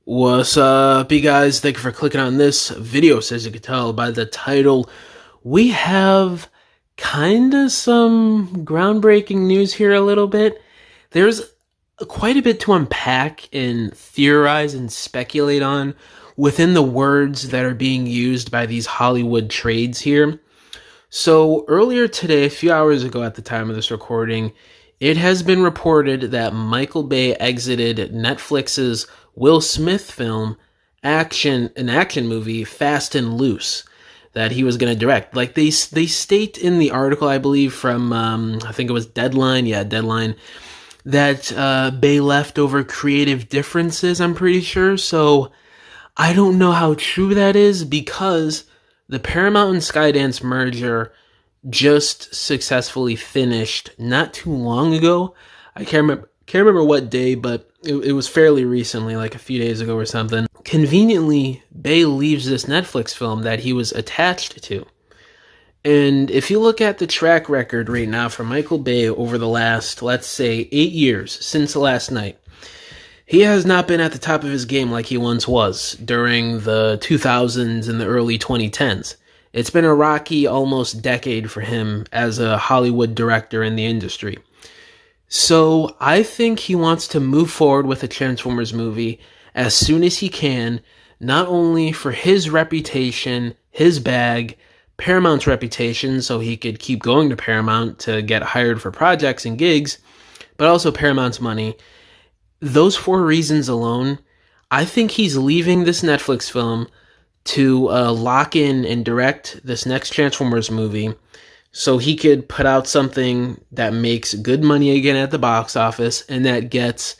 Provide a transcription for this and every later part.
What's up, you guys? Thank you for clicking on this video. So as you can tell by the title, we have kinda some groundbreaking news here a little bit. There's quite a bit to unpack and theorize and speculate on within the words that are being used by these Hollywood trades here. So earlier today, a few hours ago at the time of this recording, it has been reported that Michael Bay exited Netflix's Will Smith film, an action movie, Fast and Loose, that he was going to direct. Like they state in the article, I believe from I think it was Deadline, Deadline, that Bay left over creative differences. I'm pretty sure. So I don't know how true that is because the Paramount and Skydance merger just successfully finished not too long ago. I can't remember what day, but it was fairly recently, like a few days ago or something. Conveniently, Bay leaves this Netflix film that he was attached to. And if you look at the track record right now for Michael Bay over the last, let's say, 8 years since Last Night, he has not been at the top of his game like he once was during the 2000s and the early 2010s. It's been a rocky almost decade for him as a Hollywood director in the industry. So I think he wants to move forward with a Transformers movie as soon as he can, not only for his reputation, his bag, Paramount's reputation, so he could keep going to Paramount to get hired for projects and gigs, but also Paramount's money. Those 4 reasons alone, I think he's leaving this Netflix film to lock in and direct this next Transformers movie so he could put out something that makes good money again at the box office and that gets,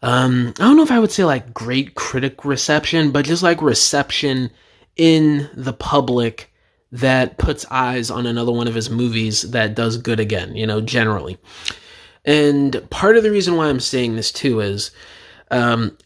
I don't know if I would say like great critic reception, but just like reception in the public that puts eyes on another one of his movies that does good again, generally. And part of the reason why I'm saying this too is,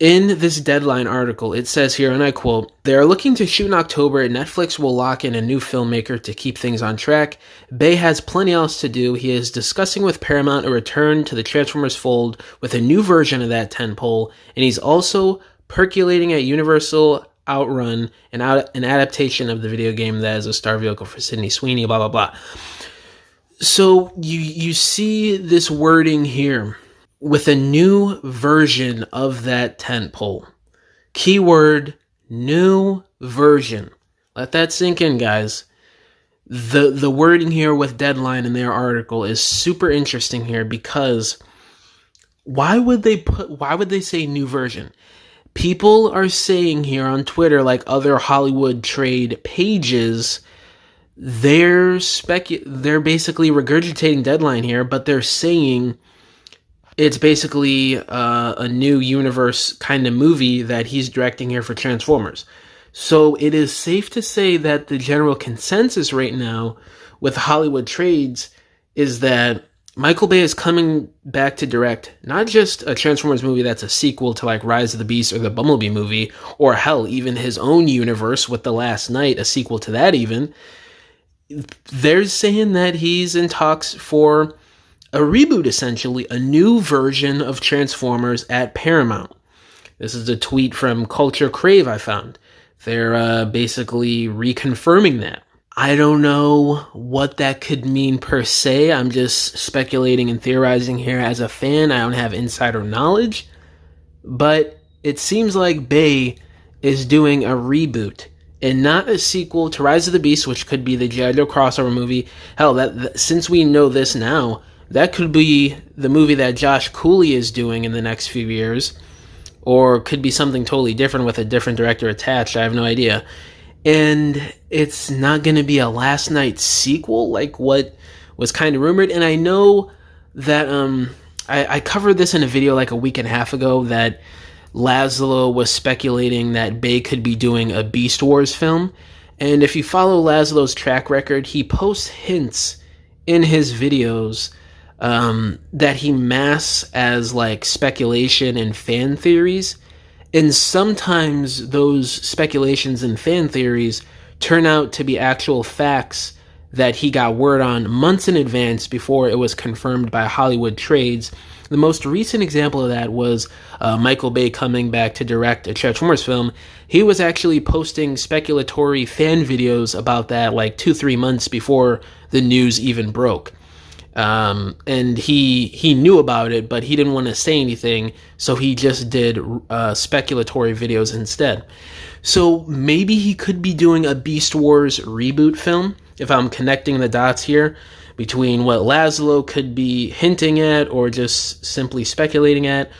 in this Deadline article, it says here, and I quote, "They are looking to shoot in October, and Netflix will lock in a new filmmaker to keep things on track. Bay has plenty else to do. He is discussing with Paramount a return to the Transformers fold with a new version of that tentpole, and he's also percolating at Universal Outrun, an adaptation of the video game that is a star vehicle for Sydney Sweeney, blah, blah, blah." So you see this wording here, with a new version of that tentpole. Keyword, new version. Let that sink in, guys. The wording here with Deadline in their article is super interesting here because why would they say new version? People are saying here on Twitter, like other Hollywood trade pages, they're basically regurgitating Deadline here, but they're saying it's basically a new universe kind of movie that he's directing here for Transformers. So it is safe to say that the general consensus right now with Hollywood trades is that Michael Bay is coming back to direct not just a Transformers movie that's a sequel to like Rise of the Beast or the Bumblebee movie, or hell, even his own universe with The Last Night, a sequel to that even. They're saying that he's in talks for a reboot, essentially, a new version of Transformers at Paramount. This is a tweet from Culture Crave I found. They're basically reconfirming that. I don't know what that could mean per se. I'm just speculating and theorizing here as a fan. I don't have insider knowledge. But it seems like Bay is doing a reboot and not a sequel to Rise of the Beast, which could be the G.I. Joe crossover movie. Hell, that since we know this now, that could be the movie that Josh Cooley is doing in the next few years, or could be something totally different with a different director attached. I have no idea. And it's not going to be a Last Night sequel like what was kind of rumored. And I know that I covered this in a video like a week and a half ago that Laszlo was speculating that Bay could be doing a Beast Wars film. And if you follow Laszlo's track record, he posts hints in his videos that he masks as like speculation and fan theories, and sometimes those speculations and fan theories turn out to be actual facts that he got word on months in advance before it was confirmed by Hollywood trades The most recent example of that was Michael Bay coming back to direct a Transformers film. He was actually posting speculatory fan videos about that like 2-3 months before the news even broke. And he knew about it, but he didn't want to say anything, so he just did speculatory videos instead. So maybe he could be doing a Beast Wars reboot film, if I'm connecting the dots here between what Laszlo could be hinting at or just simply speculating at,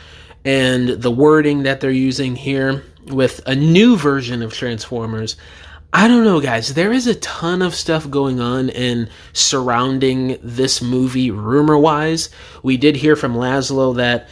and the wording that they're using here with a new version of Transformers. I don't know, guys. There is a ton of stuff going on and surrounding this movie rumor-wise. We did hear from Laszlo that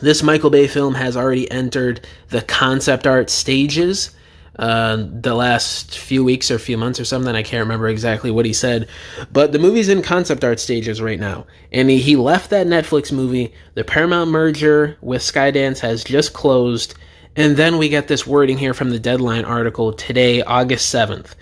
this Michael Bay film has already entered the concept art stages the last few weeks or few months or something. I can't remember exactly what he said, but the movie's in concept art stages right now. And he left that Netflix movie. The Paramount merger with Skydance has just closed. And then we get this wording here from the Deadline article today, August 7th.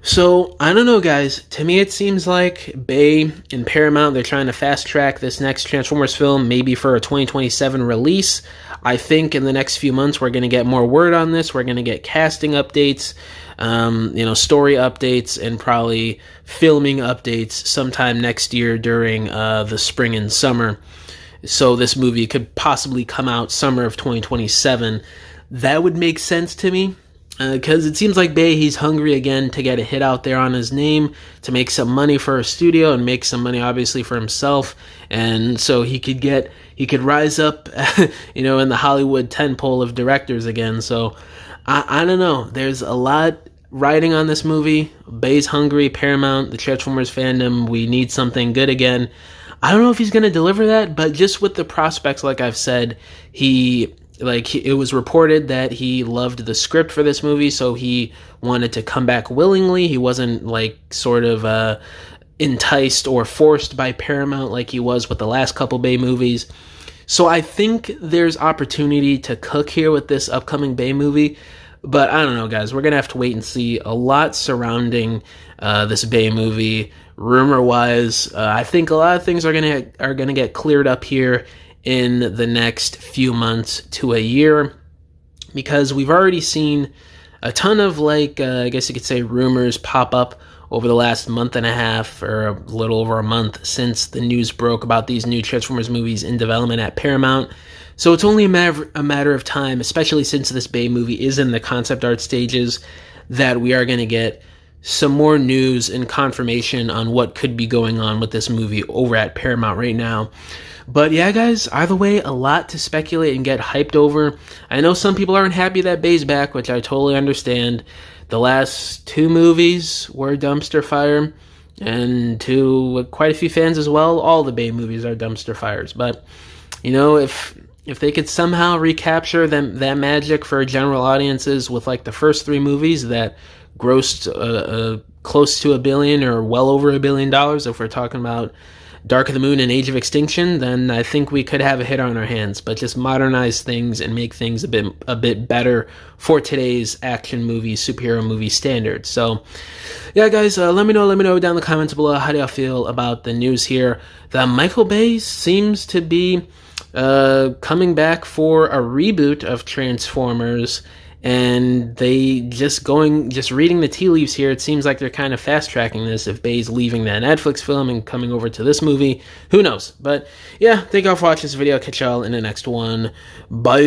So, I don't know, guys. To me, it seems like Bay and Paramount, they're trying to fast-track this next Transformers film, maybe for a 2027 release. I think in the next few months, we're going to get more word on this. We're going to get casting updates, story updates, and probably filming updates sometime next year during the spring and summer. So this movie could possibly come out summer of 2027. That would make sense to me. Because it seems like Bay, he's hungry again to get a hit out there on his name, to make some money for a studio and make some money obviously for himself, and so he could rise up, in the Hollywood tentpole of directors again. So I don't know. There's a lot riding on this movie. Bay's hungry. Paramount, the Transformers fandom, we need something good again. I don't know if he's going to deliver that, but just with the prospects, like I've said, it was reported that he loved the script for this movie, so he wanted to come back willingly. He wasn't enticed or forced by Paramount like he was with the last couple Bay movies. So I think there's opportunity to cook here with this upcoming Bay movie. But I don't know, guys. We're going to have to wait and see. A lot surrounding this Bay movie, rumor-wise. I think a lot of things are gonna get cleared up here in the next few months to a year, because we've already seen a ton of, I guess you could say, rumors pop up over the last month and a half, or a little over a month, since the news broke about these new Transformers movies in development at Paramount. So it's only a matter of time, especially since this Bay movie is in the concept art stages, that we are going to get some more news and confirmation on what could be going on with this movie over at Paramount right now. But yeah, guys, either way, a lot to speculate and get hyped over. I know some people aren't happy that Bay's back, which I totally understand. The last two movies were dumpster fire, and to quite a few fans as well, all the Bay movies are dumpster fires. But, if they could somehow recapture that magic for general audiences with the first three movies that grossed close to $1 billion or well over $1 billion, if we're talking about Dark of the Moon and Age of Extinction, then I think we could have a hit on our hands. But just modernize things and make things a bit better for today's action movie, superhero movie standards. So, yeah, guys, let me know down in the comments below, how do y'all feel about the news here that Michael Bay seems to be coming back for a reboot of Transformers. And they just reading the tea leaves here, it seems like they're kind of fast-tracking this. If Bay's leaving that Netflix film and coming over to this movie, who knows? But yeah, thank y'all for watching this video. Catch y'all in the next one. Bye!